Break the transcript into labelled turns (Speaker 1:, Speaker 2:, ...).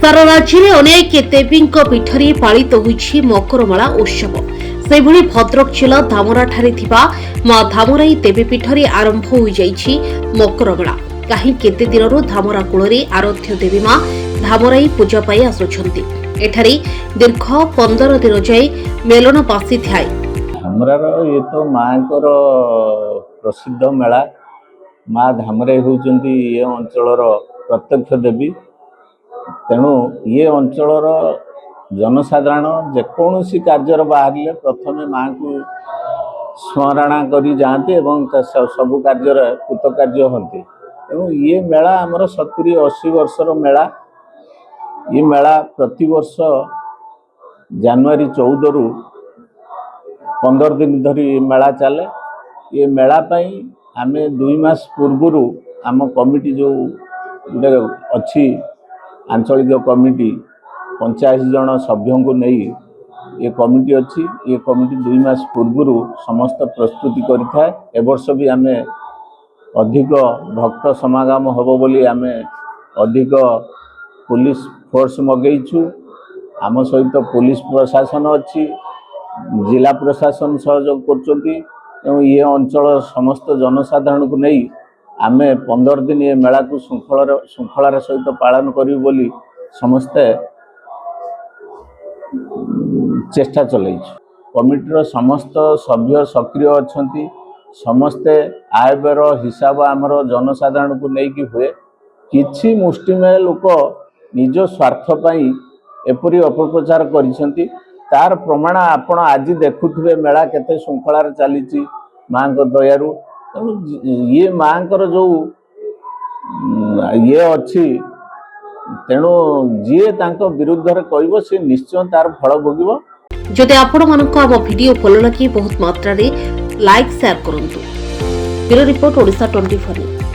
Speaker 1: सारा राज्य में अनेक देवी पीठरे पालित होइछि मकरमेला उत्सव। सेभଳି भद्रक जिला धामरा ठारे थिबा मां धामराई देवी पीठरे आरंभ होई जाइछि मकरमेला। कहीं केते दिनरु धामरा कूଳରେ आराध्य देवी मां धामराई पूजा पाई आसुछंती। एठारे दीर्घ 15 दिन जाए मेलन बासी थाए।
Speaker 2: धामरार ये तो मांकर प्रसिद्ध मेला। माँ धामराई होउचंती ये अंचलर प्रत्यक्ष देवी। तेणु ये अंचलर जनसाधारण जेकोसी कार्य बाहर प्रथमे माँ को स्मरणा करी जाते एवं सबु कार्य कृतकार्य होते। तेणु ये मेला आमर 70-80 वर्षर मेला। ये मेला प्रति वर्ष जनवरी 14 रु 15 दिन धरी मेला चले। ये मेला पाई आमे 2 मास पूर्व आम कमिटी जो अच्छी आंचलिक कमिटी 85 जन सभ्यों को नहीं ये कमिटी अच्छी। ये कमिटी 2 मास पूर्व समस्त प्रस्तुति करिथाय। ए वर्ष भी आमे अधिक भक्त समागम होबो बोली आमे अधिक पुलिस फोर्स मगेइछु। आम सहित पुलिस प्रशासन अच्छी, जिला प्रशासन सहयोग करछंती। ये अंचल समस्त जनसाधारण को नहीं आमे 15 दिन ये मेला को श्रृंखलार सहित पालन करियो बोली समस्ते चेष्टा चलैछु। कमिटीर समस्त सभ्य सक्रिय अच्छंती। समस्ते आय व्यय हिसाब आमर जनसाधारण को नहीं कि हुए। किछि मुष्टिमेय लोक निज स्वार्थ पाई एपरी अपप्रचार करिसेंती। तार प्रमाण आपण आज देखुथिबे मेला केते श्रृंखलार चलीची मां को दयारु। तेणु ये मां जो ये अच्छी तेणु जी तांको विरुद्ध रे कहबो से निश्चय तार फल भोगिबो।
Speaker 1: जदि आपण मानको आम वीडियो भल लगे बहुत मात्रा रे लाइक शेयर करंतु। Bureau report Odisha 24।